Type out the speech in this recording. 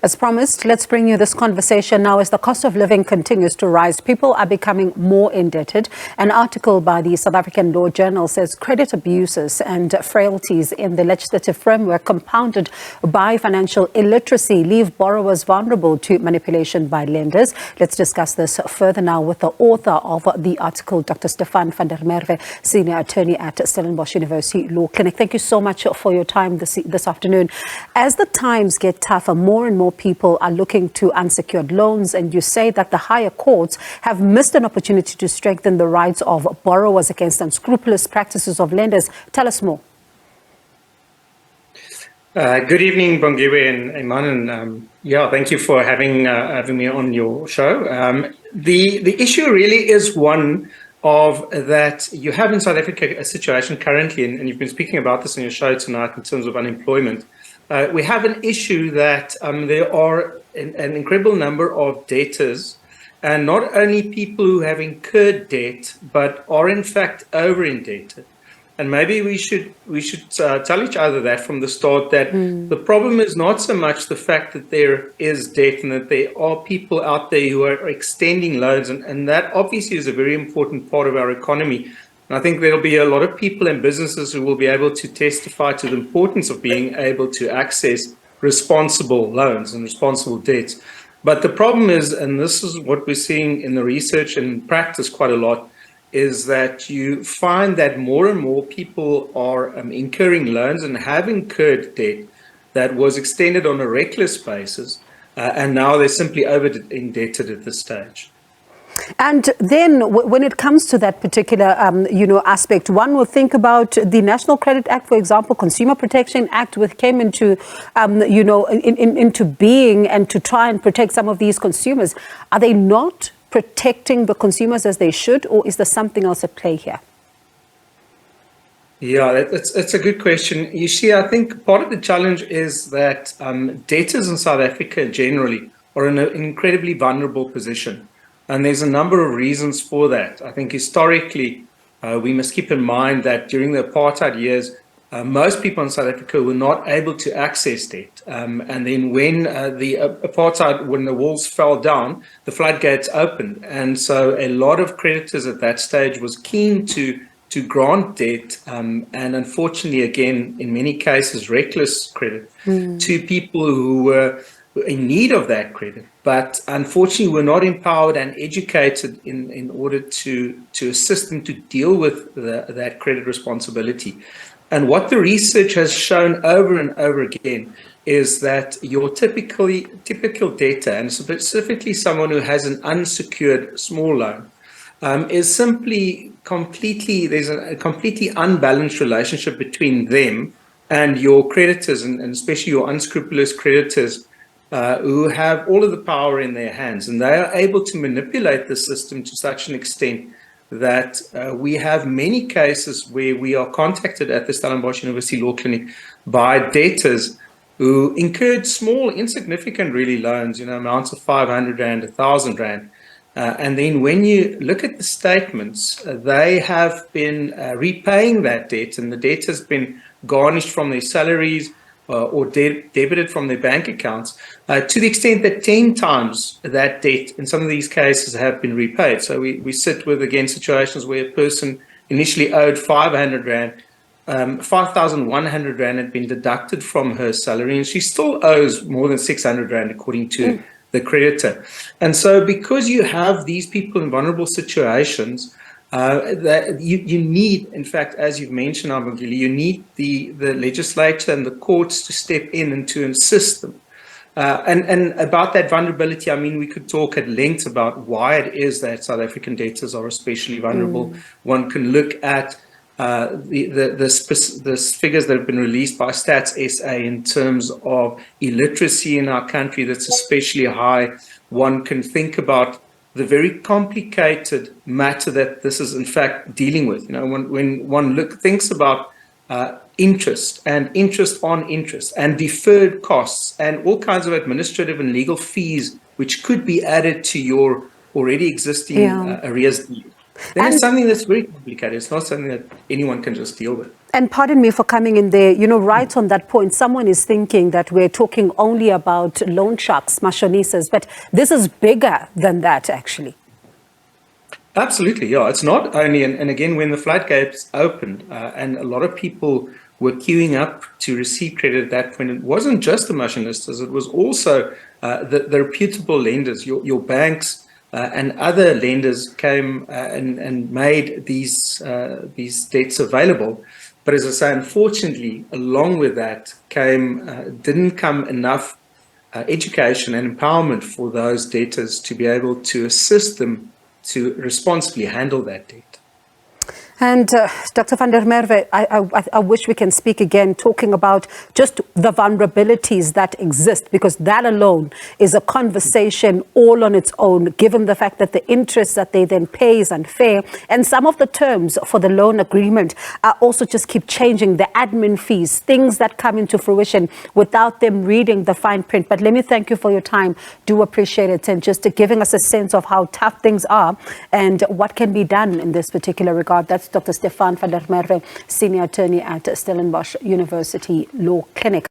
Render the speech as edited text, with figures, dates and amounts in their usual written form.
As promised, let's bring you this conversation now as the cost of living continues to rise. People are becoming more indebted. An article by the South African Law Journal says credit abuses and frailties in the legislative framework compounded by financial illiteracy leave borrowers vulnerable to manipulation by lenders. Let's discuss this further now with the author of the article, Dr. Stephan van der Merwe, senior attorney at Stellenbosch University Law Clinic. Thank you so much for your time this afternoon. As the times get tougher, more and more people are looking to unsecured loans, and you say that the higher courts have missed an opportunity to strengthen the rights of borrowers against unscrupulous practices of lenders. Tell us more. Good evening, Bongiwe and Iman, and thank you for having me on your show. The issue really is one of that you have in South Africa a situation currently, and you've been speaking about this in your show tonight in terms of unemployment. We have an issue that there are an incredible number of debtors, and not only people who have incurred debt, but are in fact over-indebted. And maybe we should tell each other that from the start, that the problem is not so much the fact that there is debt and that there are people out there who are extending loans, and that obviously is a very important part of our economy. And I think there'll be a lot of people and businesses who will be able to testify to the importance of being able to access responsible loans and responsible debts. But the problem is, and this is what we're seeing in the research and practice quite a lot, is that you find that more and more people are incurring loans and have incurred debt that was extended on a reckless basis, and now they're simply over-indebted at this stage. And then when it comes to that particular, aspect, one will think about the National Credit Act, for example, Consumer Protection Act, which came into, into being and to try and protect some of these consumers. Are they not protecting the consumers as they should, or is there something else at play here? Yeah, it's a good question. You see, I think part of the challenge is that debtors in South Africa generally are in an incredibly vulnerable position. And there's a number of reasons for that. I think historically, we must keep in mind that during the apartheid years, most people in South Africa were not able to access debt. And then when the apartheid, when the walls fell down, the floodgates opened. And so a lot of creditors at that stage was keen to grant debt, and unfortunately, again, in many cases, reckless credit to people who were in need of that credit, but unfortunately were not empowered and educated in order to assist them to deal with that credit responsibility. And what the research has shown over and over again is that your typical debtor, and specifically someone who has an unsecured small loan, is simply there's a completely unbalanced relationship between them and your creditors, and especially your unscrupulous creditors, who have all of the power in their hands, and they are able to manipulate the system to such an extent that we have many cases where we are contacted at the Stellenbosch University Law Clinic by debtors who incurred small, insignificant really loans, amounts of 500 Rand, 1,000 Rand. And then when you look at the statements, they have been repaying that debt, and the debt has been garnished from their salaries, or debited from their bank accounts, to the extent that 10 times that debt in some of these cases have been repaid. So we sit with, again, situations where a person initially owed 500 Rand, 5,100 Rand had been deducted from her salary, and she still owes more than 600 Rand according to the creditor. And so because you have these people in vulnerable situations, that you need, in fact, as you've mentioned, Abongile, you need the legislature and the courts to step in and to assist them. And about that vulnerability, I mean, we could talk at length about why it is that South African debtors are especially vulnerable. One can look at the figures that have been released by Stats SA in terms of illiteracy in our country that's especially high. One can think about the very complicated matter that this is in fact dealing with. When one thinks about interest and interest on interest and deferred costs and all kinds of administrative and legal fees which could be added to your already existing arrears deed. then it's something that's very complicated. It's not something that anyone can just deal with. And pardon me for coming in there, right on that point, someone is thinking that we're talking only about loan sharks, mashonisas, but this is bigger than that, actually. Absolutely, yeah. It's not only, and again, when the floodgates opened and a lot of people were queuing up to receive credit at that point, it wasn't just the mashonistas, it was also the reputable lenders, your banks and other lenders came and made these debts available. But as I say, unfortunately, along with that didn't come enough education and empowerment for those debtors to be able to assist them to responsibly handle that debt. And Dr. van der Merwe, I wish we can speak again talking about just the vulnerabilities that exist, because that alone is a conversation all on its own, given the fact that the interest that they then pay is unfair. And some of the terms for the loan agreement are also just keep changing, the admin fees, things that come into fruition without them reading the fine print. But let me thank you for your time. Do appreciate it, and just giving us a sense of how tough things are and what can be done in this particular regard. That's Dr. Stephan van der Merwe, Senior Attorney at Stellenbosch University Law Clinic.